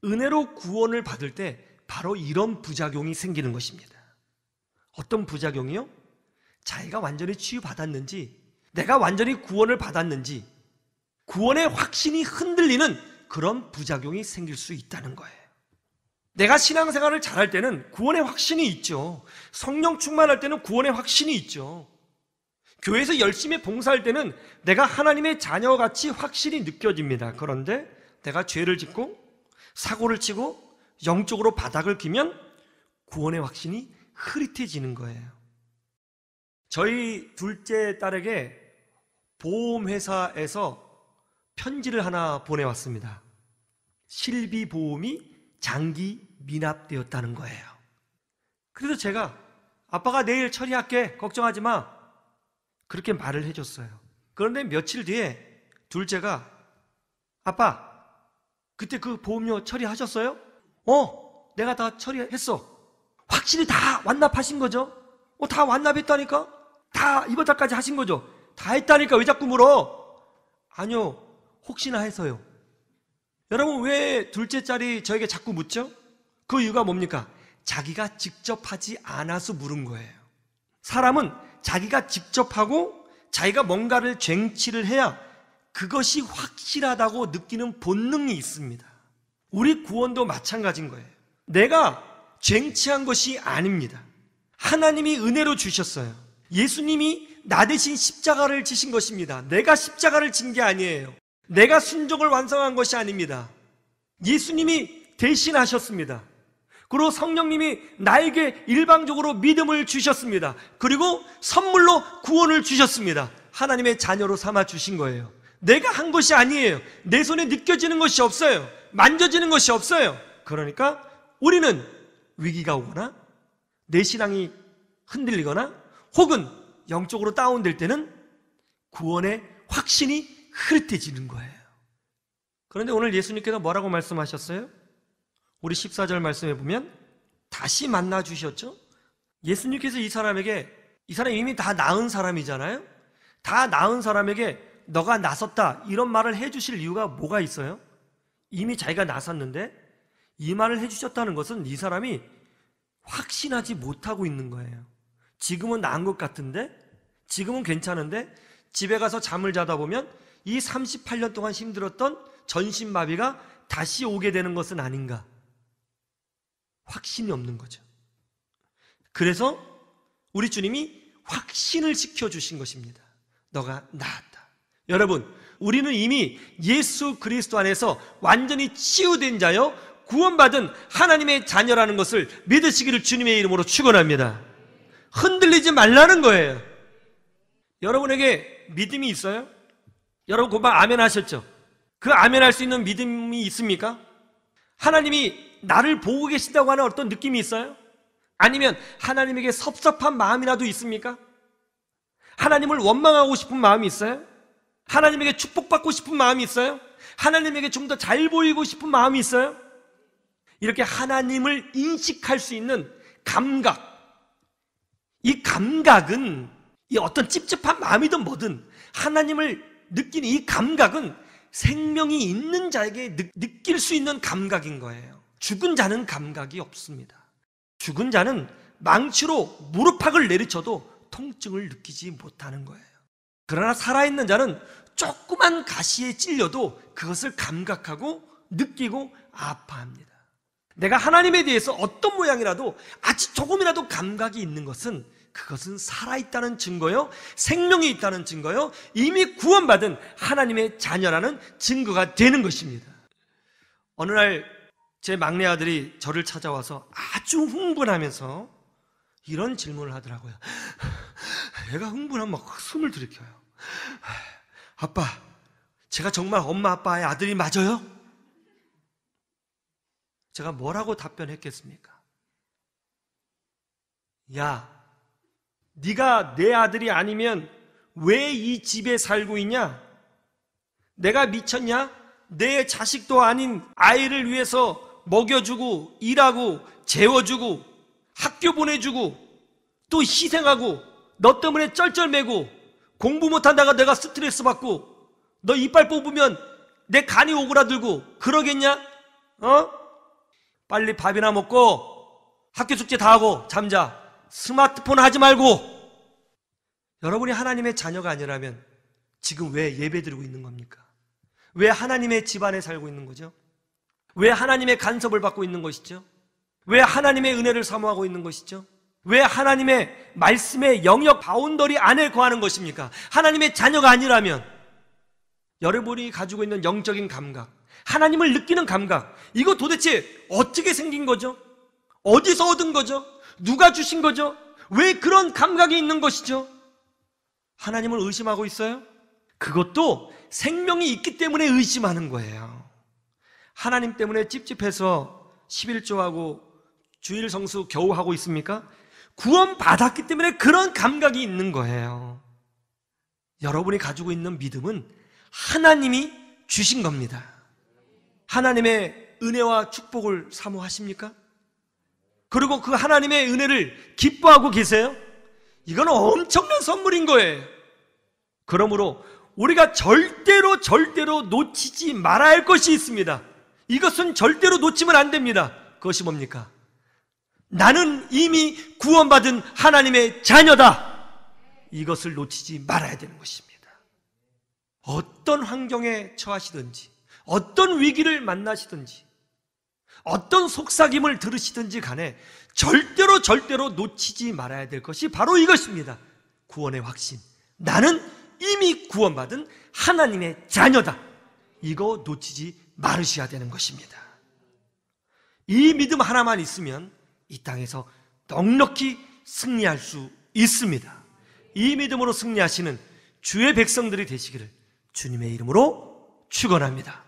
은혜로 구원을 받을 때 바로 이런 부작용이 생기는 것입니다. 어떤 부작용이요? 자기가 완전히 치유받았는지, 내가 완전히 구원을 받았는지, 구원의 확신이 흔들리는 그런 부작용이 생길 수 있다는 거예요. 내가 신앙생활을 잘할 때는 구원의 확신이 있죠. 성령 충만할 때는 구원의 확신이 있죠. 교회에서 열심히 봉사할 때는 내가 하나님의 자녀같이 확실히 느껴집니다. 그런데 내가 죄를 짓고 사고를 치고 영적으로 바닥을 기면 구원의 확신이 흐릿해지는 거예요. 저희 둘째 딸에게 보험회사에서 편지를 하나 보내왔습니다. 실비보험이 장기 미납되었다는 거예요. 그래서 제가 아빠가 내일 처리할게, 걱정하지 마, 그렇게 말을 해줬어요. 그런데 며칠 뒤에 둘째가 아빠, 그때 그 보험료 처리하셨어요? 내가 다 처리했어. 확실히 다 완납하신 거죠? 다 완납했다니까? 다 이번 달까지 하신 거죠? 다 했다니까 왜 자꾸 물어? 아니요, 혹시나 해서요. 여러분, 왜 둘째 딸이 저에게 자꾸 묻죠? 그 이유가 뭡니까? 자기가 직접 하지 않아서 물은 거예요. 사람은 자기가 직접 하고 자기가 뭔가를 쟁취를 해야 그것이 확실하다고 느끼는 본능이 있습니다. 우리 구원도 마찬가지인 거예요. 내가 쟁취한 것이 아닙니다. 하나님이 은혜로 주셨어요. 예수님이 나 대신 십자가를 지신 것입니다. 내가 십자가를 진 게 아니에요. 내가 순종을 완성한 것이 아닙니다. 예수님이 대신하셨습니다. 그리고 성령님이 나에게 일방적으로 믿음을 주셨습니다. 그리고 선물로 구원을 주셨습니다. 하나님의 자녀로 삼아 주신 거예요. 내가 한 것이 아니에요. 내 손에 느껴지는 것이 없어요. 만져지는 것이 없어요. 그러니까 우리는 위기가 오거나 내 신앙이 흔들리거나 혹은 영적으로 다운될 때는 구원의 확신이 흐릿해지는 거예요. 그런데 오늘 예수님께서 뭐라고 말씀하셨어요? 우리 14절 말씀해 보면 다시 만나 주셨죠? 예수님께서 이 사람에게, 이 사람이 이미 다 나은 사람이잖아요? 다 나은 사람에게 너가 나섰다 이런 말을 해주실 이유가 뭐가 있어요? 이미 자기가 나섰는데 이 말을 해주셨다는 것은 이 사람이 확신하지 못하고 있는 거예요. 지금은 나은 것 같은데, 지금은 괜찮은데 집에 가서 잠을 자다 보면 이 38년 동안 힘들었던 전신마비가 다시 오게 되는 것은 아닌가? 확신이 없는 거죠. 그래서 우리 주님이 확신을 시켜주신 것입니다. 너가 나았다. 여러분, 우리는 이미 예수 그리스도 안에서 완전히 치유된 자여 구원받은 하나님의 자녀라는 것을 믿으시기를 주님의 이름으로 축원합니다. 흔들리지 말라는 거예요. 여러분에게 믿음이 있어요? 여러분 금방 아멘 하셨죠? 그 아멘 할 수 있는 믿음이 있습니까? 하나님이 나를 보고 계신다고 하는 어떤 느낌이 있어요? 아니면 하나님에게 섭섭한 마음이라도 있습니까? 하나님을 원망하고 싶은 마음이 있어요? 하나님에게 축복받고 싶은 마음이 있어요? 하나님에게 좀 더 잘 보이고 싶은 마음이 있어요? 이렇게 하나님을 인식할 수 있는 감각, 이 감각은 이 어떤 찝찝한 마음이든 뭐든 하나님을 느끼는 이 감각은 생명이 있는 자에게 느낄 수 있는 감각인 거예요. 죽은 자는 감각이 없습니다. 죽은 자는 망치로 무릎팍을 내리쳐도 통증을 느끼지 못하는 거예요. 그러나 살아있는 자는 조그만 가시에 찔려도 그것을 감각하고 느끼고 아파합니다. 내가 하나님에 대해서 어떤 모양이라도 아주 조금이라도 감각이 있는 것은 그것은 살아있다는 증거요, 생명이 있다는 증거요, 이미 구원받은 하나님의 자녀라는 증거가 되는 것입니다. 어느 날 제 막내 아들이 저를 찾아와서 아주 흥분하면서 이런 질문을 하더라고요. 얘가 흥분하면 막 숨을 들이켜요. 아빠, 제가 정말 엄마 아빠의 아들이 맞아요? 제가 뭐라고 답변했겠습니까? 야, 네가 내 아들이 아니면 왜 이 집에 살고 있냐? 내가 미쳤냐? 내 자식도 아닌 아이를 위해서 먹여주고 일하고 재워주고 학교 보내주고 또 희생하고 너 때문에 쩔쩔매고 공부 못한다가 내가 스트레스 받고 너 이빨 뽑으면 내 간이 오그라들고 그러겠냐? 빨리 밥이나 먹고 학교 숙제 다 하고 잠자. 스마트폰 하지 말고. 여러분이 하나님의 자녀가 아니라면 지금 왜 예배드리고 있는 겁니까? 왜 하나님의 집안에 살고 있는 거죠? 왜 하나님의 간섭을 받고 있는 것이죠? 왜 하나님의 은혜를 사모하고 있는 것이죠? 왜 하나님의 말씀의 영역 바운더리 안에 거하는 것입니까? 하나님의 자녀가 아니라면 여러분이 가지고 있는 영적인 감각, 하나님을 느끼는 감각, 이거 도대체 어떻게 생긴 거죠? 어디서 얻은 거죠? 누가 주신 거죠? 왜 그런 감각이 있는 것이죠? 하나님을 의심하고 있어요? 그것도 생명이 있기 때문에 의심하는 거예요. 하나님 때문에 찝찝해서 11조하고 주일 성수 겨우 하고 있습니까? 구원 받았기 때문에 그런 감각이 있는 거예요. 여러분이 가지고 있는 믿음은 하나님이 주신 겁니다. 하나님의 은혜와 축복을 사모하십니까? 그리고 그 하나님의 은혜를 기뻐하고 계세요? 이건 엄청난 선물인 거예요. 그러므로 우리가 절대로 놓치지 말아야 할 것이 있습니다. 이것은 절대로 놓치면 안 됩니다. 그것이 뭡니까? 나는 이미 구원받은 하나님의 자녀다. 이것을 놓치지 말아야 되는 것입니다. 어떤 환경에 처하시든지, 어떤 위기를 만나시든지, 어떤 속삭임을 들으시든지 간에 절대로 놓치지 말아야 될 것이 바로 이것입니다. 구원의 확신. 나는 이미 구원받은 하나님의 자녀다. 이거 놓치지 말으셔야 되는 것입니다. 이 믿음 하나만 있으면 이 땅에서 넉넉히 승리할 수 있습니다. 이 믿음으로 승리하시는 주의 백성들이 되시기를 주님의 이름으로 축원합니다.